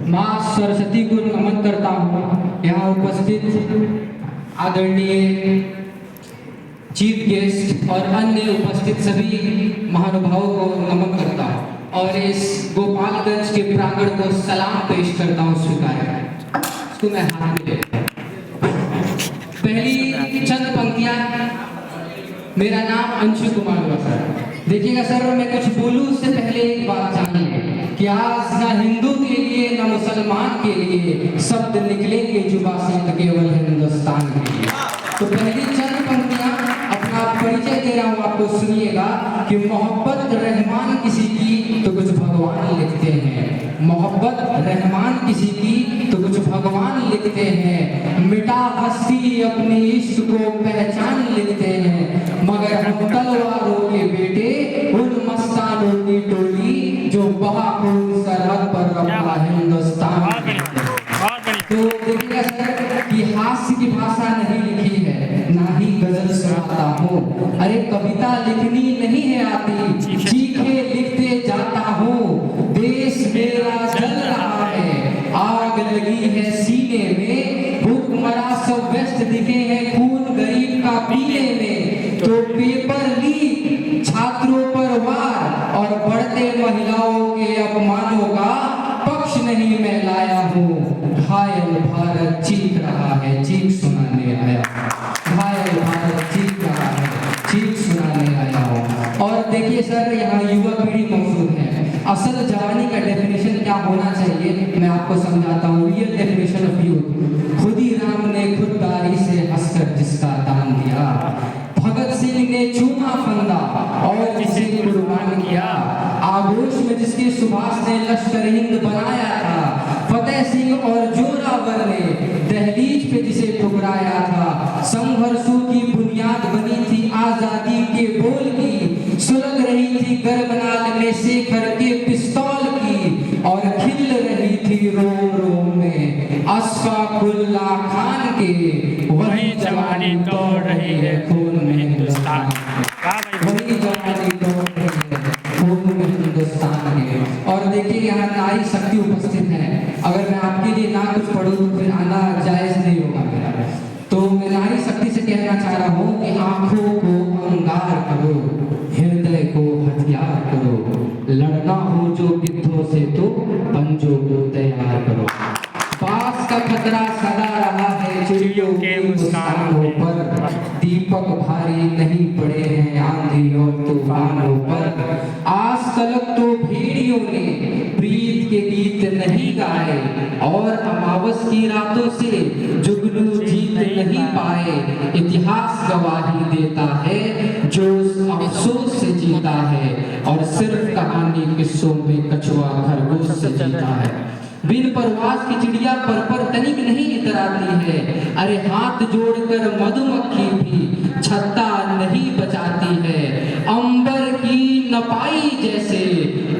माँ सरस्वती को नमन करता हूँ। यहाँ उपस्थित आदरणीय चीफ गेस्ट और अन्य उपस्थित सभी महानुभावों को नमन करता हूँ और इस गोपालगंज के प्रांगण को सलाम पेश करता हूँ। स्वीकार इसको मैं हाथ में लेता हूँ। पहली चंद पंक्तियां। मेरा नाम अंशु कुमार हुआ सर। देखिएगा सर, मैं कुछ बोलूं उससे पहले एक बात जानिए कि आज ना हिंदू के लिए ना मुसलमान के लिए शब्द निकलेंगे जुबा से केवल हिंदुस्तान के लिए। तो पहली चंद पंक्तियां अपना परिचय दे रहा हूँ आपको, सुनिएगा कि मोहब्बत रहमान किसी की तो कुछ भगवान लिखते हैं, मोहब्बत रहमान किसी की तो कुछ भगवान लिखते हैं, मिटा हस्ती अपने इश्क को पहचान लिखते हैं, मगर हम तलवारों के बेटे उन मस्तानों की टोली जो बहा खून सरहद पर रखा हिंदुस्तान। तो देखिएगा सर कि हास्य की भाषा नहीं लिखी है, ना ही गजल सुनाता हूँ। अरे कविता लिखनी नहीं है आती, चीखे लिखते जाता हूँ। देश मेरा जल रहा है, आग लगी है सीने में, भूखमरा सब व्यस्त दिखे हैं खून गरीब का पीने में। तो पेपर लीक, छात्रों पर वार और बढ़ते महिलाओं के अपमानों का पक्ष नहीं मैं लाया हूँ। घायल भारत चीख रहा है, चीख सुनाने आया। घायल भारत चीख रहा है, चीख सुनाने आया हूँ। और देखिए सर, यहाँ युवा पीढ़ी मौजूद है। असल जवानी का डेफिनेशन क्या होना चाहिए मैं आपको समझाता हूँ। Real definition of youth. खुदी राम ने खुददारी से हंसकर जिसका दान दिया, भगत सिंह ने चूमा फंदा और जिसे कुर्बान किया, आगोश में जिसके सुभाष ने लश्कर हिंद बनाया था, फतेह सिंह और जोरावर ने दहलीज पे जिसे ठुकराया था, संघर्षों की बुनियाद बनी थी आजादी के बोल की, सुलग रही थी गर्भनाल में शेखर के पिस्तौल की, और खिल रही थी रोम रोम में अशफाकुल्ला खान के, वही जवानी दौड़ रही है खून में हिंदुस्तान, वही जवानी दौड़ रही है खून में हिंदुस्तान के। और देखिए यहाँ नारी शक्ति उपस्थित है। अगर मैं आपके लिए ना कुछ पढ़ूं तो फिर आना जायज नहीं होगा मेरा। तो मैं नारी शक्ति से कहना चाह रहा हूँ कि आंखों को अंगार करो, हृदय को हथियार करो, लड़ना हो जो गिद्धों से तो पंजों को तैयार करो। बास का खतरा सदा रहा है चिड़ियों के मुस्कानों पर, दीपक भारी नहीं पड़े हैं आंधी और तूफानों पर। आज तलक तो भेड़ियों ने प्रीत के गीत नहीं गाए, और अमावस की रातों से जुगनू जीत नहीं पाए। इतिहास गवाही देता है जो अफसोस से जीता है, और सिर्फ कहानी किस्सों में कछुआ खरगोश से जीता है। बिन परवास की चिड़िया पर तनिक नहीं इतराती है, अरे हाथ जोड़कर मधुमक्खी भी छत्ता नहीं बचाती है। अंबर की नपाई जैसे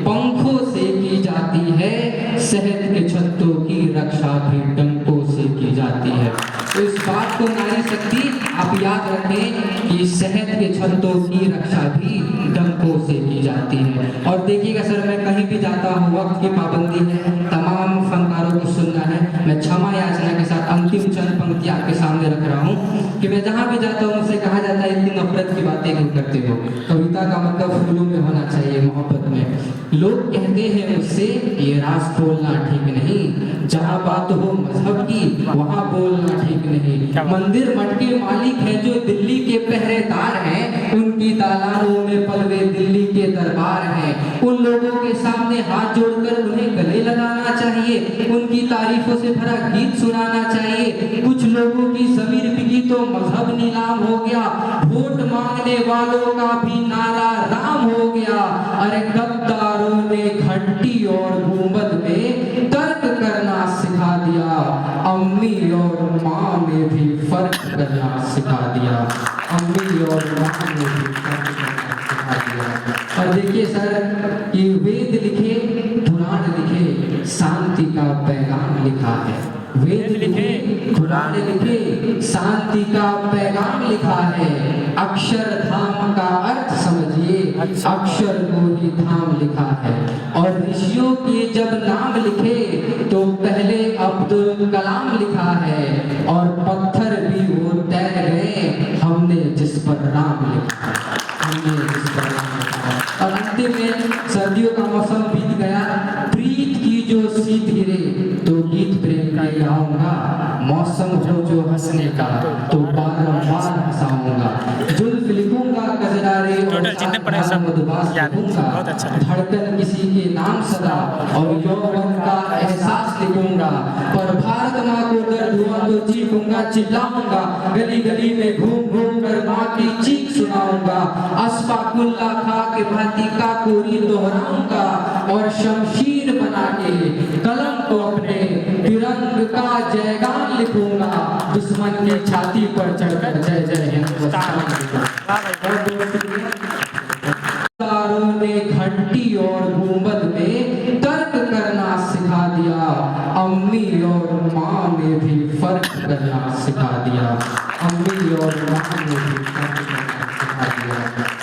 पंखों से की जाती है, शहद के छत्तों की रक्षा भी डंकों से की जाती है। तो इस बात को नारी शक्ति आप याद रखें कि शहद के छत्तों की रक्षा भी डंकों से की जाती है। और देखिएगा सर, मैं कहीं भी जाता हूँ, वक्त की पाबंदी है, तमाम फनकारों को सुनना है। मैं क्षमा याचना के साथ अंतिम चंद पंक्ति आपके सामने रख रहा हूँ कि मैं जहाँ भी जाता हूँ मुझसे कहा जाता है इतनी नफरत की बातें क्यों करते हो। कविता का मतलब फूलों में होना चाहिए, मोहब्बत में। लोग कहते हैं मुझसे ये राज बोलना ठीक नहीं, जहाँ बात हो मजहब की वहाँ बोलना ठीक नहीं। मंदिर मठ के मालिक हैं जो दिल्ली के पहरेदार हैं, उनकी दालानों में पलवे दिल्ली के दरबार हैं। उन लोगों के सामने हाथ जोड़कर उन्हें गले लगाना चाहिए, उनकी तारीफों से भरा गीत सुनाना चाहिए। कुछ लोगों की ज़मीर बिकी तो मजहब नीलाम हो गया, वोट मांगने वालों का भी नारा राम हो गया। अरे गद्दारों ने घंटी और घूमद में तर्क करना सिखा दिया, अम्मी और माँ में भी फर्क करना सिखा दिया, अम्मी और माँ में भी फर्क करना सिखा दिया। और देखिए सर, ये वेद लिखे, पुराण लिखे, शांति का पैगाम लिखा है। वेद लिखे, कुरान लिखे, शांति का पैगाम लिखा है। अक्षरधाम का अर्थ समझिए, अक्षर को ही धाम लिखा है। और ऋषियों के जब नाम लिखे तो पहले अब्दुल कलाम लिखा है। और पत्थर भी वो तैर गए, हमने जिस पर नाम लिखा है, हमने जिस पर नाम लिखा है। और अंतिम में सर्दियों का मौसम बीत गया, प्रीत की जो शीत गिरे तो गीत प्रेम का गाऊंगा। मौसम हो जो हंसने का तो बारंबार हंसाऊंगा। जुल्फ लिखूंगा कजरारे और मधुबास लिखूंगा। धड़कन किसी के नाम सदा और यौवन का एहसास लिखूंगा। पर भारत माँ को दर्द हुआ तो चीखूंगा, चिल्लाऊंगा। गली गली में घूम घूम कर माँ की चीख सुनाऊंगा। अस्फाकुल्ला खा के भांति का कोरी दोहराऊंगा। और शमशीर बना के कलम को अपने तिरंग का जयगान लिखूंगा। दुश्मन की छाती पर चढ़कर जय जय हिंदुस्तान ने घंटी और गुंबद में तर्क करना सिखा दिया। अम्मी और माँ में भी फर्क करना सिखा दिया। अम्मी और माँ में भी फर्क करना सिखा दिया।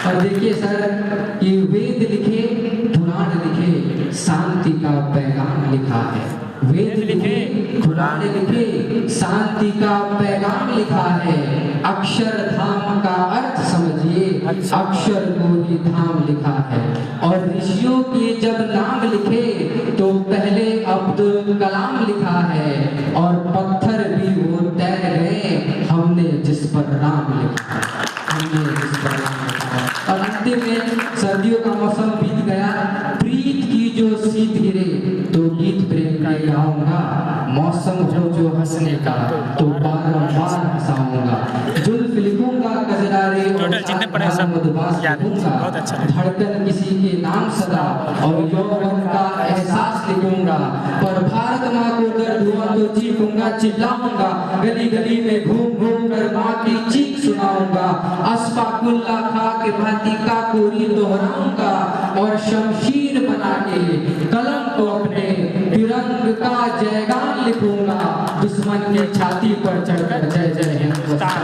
और देखिए सर, ये वेद लिखे, पुराण लिखे, शांति का पैगाम लिखा है। वेद लिखे, कुरान लिखे, शांति का पैगाम लिखा है। अक्षरधाम का अर्थ समझिए, अक्षर को ही धाम लिखा है। और ऋषियों के जब नाम लिखे तो पहले अब्दुल कलाम लिखा है। और पत्थर भी वो तैर गए, हमने जिस पर नाम लिखा है, हमने जिस पर नाम लिखा है। और अंतिम में सर्दियों का मौसम बीत गया, प्रीत की जो शीत गिरे तो गीत प्रेम का गाऊंगा। मौसम हो जो हंसने का तो बारंबार हंसाऊंगा। जुल्फ लिखूंगा कजरारे और मधुबास लिखूंगा। धड़कन किसी के नाम सदा और यौवन का एहसास लिखूंगा। पर भारत माँ को दर्द हुआ तो चीखूंगा, चिल्लाऊंगा। गली गली में घूम घूम कर माँ की चीख सुनाऊंगा। अस्फाकुल्ला खा के भांति का कोरी दोहराऊंगा। और शमशीर बना के कलम को अपने तिरंग का जयगान लिखूंगा। दुश्मन की छाती पर चढ़कर जय जय हिंदुस्तान।